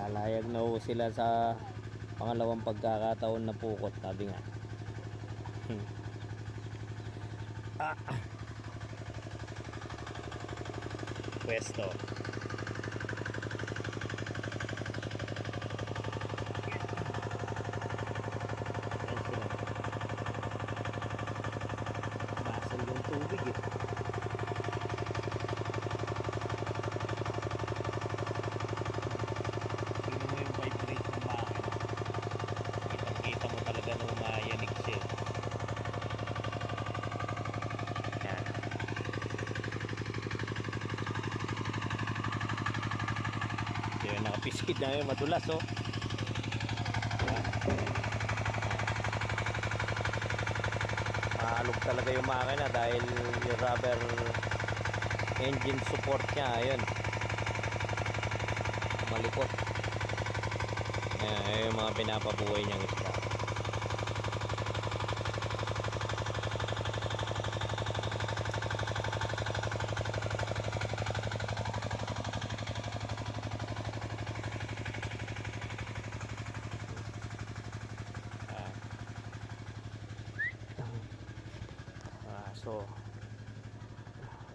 Lalayag na ho sila sa pangalawang pagkakataon na pukot, sabi nga. Ah, pwesto. Basal yung tubig eh. Tingnan mo yung vibrate ng makina. Kitang-kita mo talaga na umayanig siya. Yan. Kaya nakapiskid na yun, madulas oh. Maalog talaga yung makina dahil yung rubber engine support niya, ayun, malipot. Ayan, yung mga pinapabuhay niyang isda. So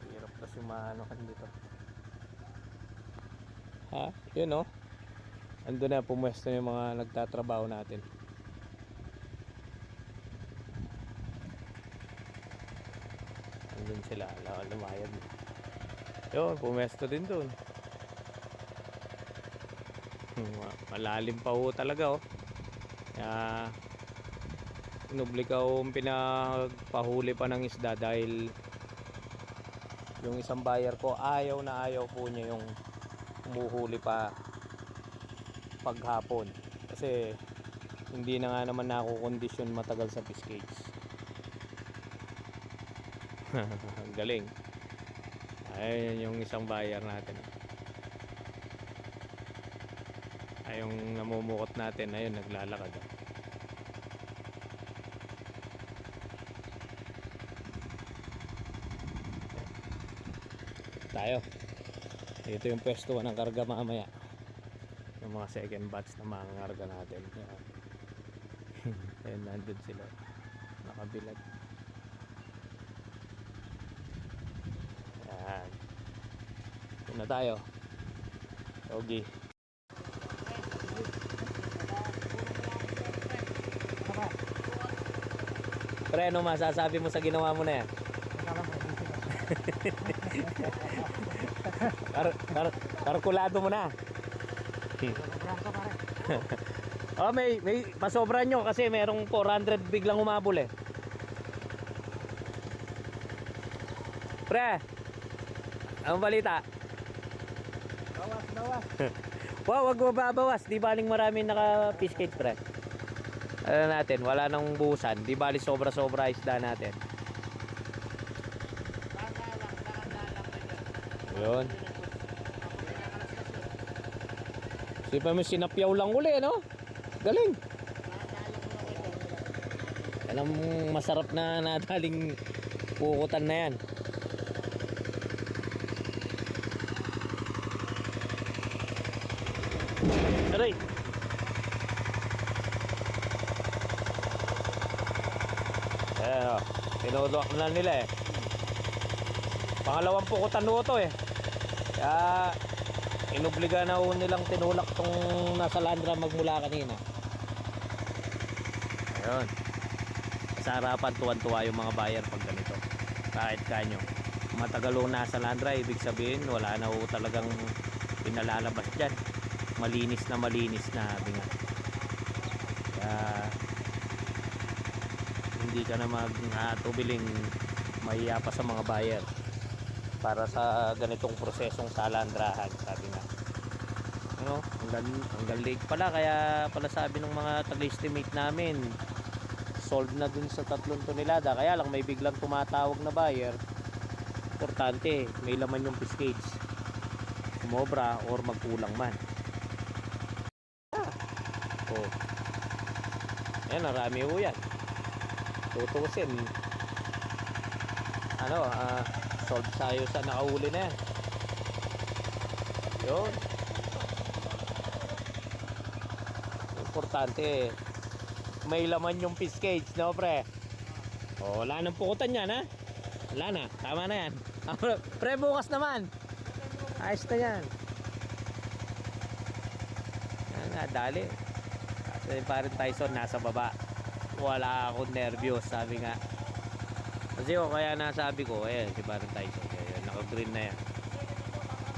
hirap kasi maanohan dito. Ha? Yun oh. Ando na, pumwesto yung mga nagtatrabaho natin. Andun sila, lumayad. Yun, pumwesto din dun. Malalim pa ho talaga oh. Kaya inubligaw ang pinagpahuli pa ng isda dahil yung isang buyer ko ayaw na ayaw po niya yung umuhuli pa paghapon kasi hindi na nga naman nakukondisyon matagal sa fish cage. Galing. Ayun yung isang buyer natin. Ay yung namumukot natin, ayun naglalakad. Tayo. Ito yung pwesto ng karga mamaya. Yung mga second batch na mga karga natin. Ayun, nandun sila. Nakabilag. Ayan. Ito na tayo. Yogi. Pre, ano masasabi mo sa ginawa mo na yan? Kalkulado mo na. Oh, may pasobra nyo kasi merong 400 biglang umabol eh. Pre, ang balita? Bawas. Wow, wag mo babawas. Di baling marami naka-fish cage, pre. Ano natin, wala nang buhusan. Di bali sobra-sobra isda natin. Yun. Sipa mo sinapyaw lang uli, no? Galing. Alam, masarap na nadaling pukutan na yan. Aray. Ayan o, tinudok na nila eh. Pangalawang pukutan ho to eh. Kaya inubliga na ho nilang tinulak tong nasa landra magmula kanina. Ayun. Sa harapan tuwan-tuwa yung mga buyer pag ganito. Kahit kanyo matagal ho nasa landra, ibig sabihin wala na ho talagang pinalalabas dyan. Malinis na binga. Kaya hindi ka na magtubiling mahiya pa sa mga buyer para sa ganitong prosesong salandrahan, sabi nga. Ano, hanggang lake pala, kaya pala sabi ng mga taga-estimate namin sold na dun sa 3 tonelada, kaya lang may biglang tumatawag na buyer. Importante may laman yung fish cage, sumobra or magkulang man. Oh, ayan, marami ho yan. Tutusin ano, sold tayo sa nakahuli na yan. Yun. importante may laman yung fish cage, no pre? Oh, wala nang pukutan yan, ha? Wala na, tama na yan. Pre, bukas naman. Ayos na yan. Yan nga, dali. Kasi parang Tyson nasa baba. Wala akong nervyos, sabi nga. Kasi kaya nasabi ko, ayan, si parang Tyson. Ayan, naka-green na yan.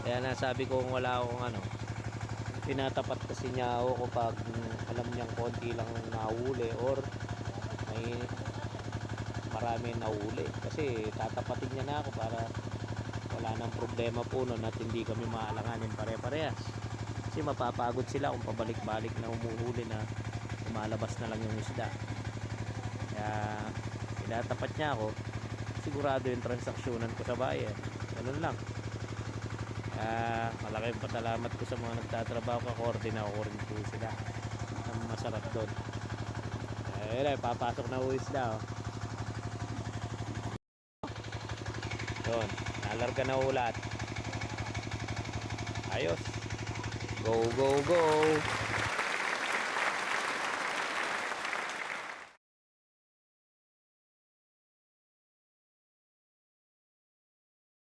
Kaya nasabi ko kung wala akong ano, tinatapat kasi niya ako kapag alam niyang konti lang nahuli or may marami nahuli. Kasi tatapatin niya na ako para wala nang problema po nun at hindi kami maalanganin pare-parehas. Kasi mapapagod sila kung pabalik-balik na umuhuli na lumalabas na lang yung isda. Kaya tinatapat niya ako, sigurado yung transaksyonan ko sa bayan. Ganun lang. Kaya malaking pasalamat ko sa mga nagtatrabaho, ka-coordinate ako rin po sila. Ang masarap doon. Ayun, papasok na uwis na, oh. Doon, nalarga na ulat. Ayos. Go, go, go.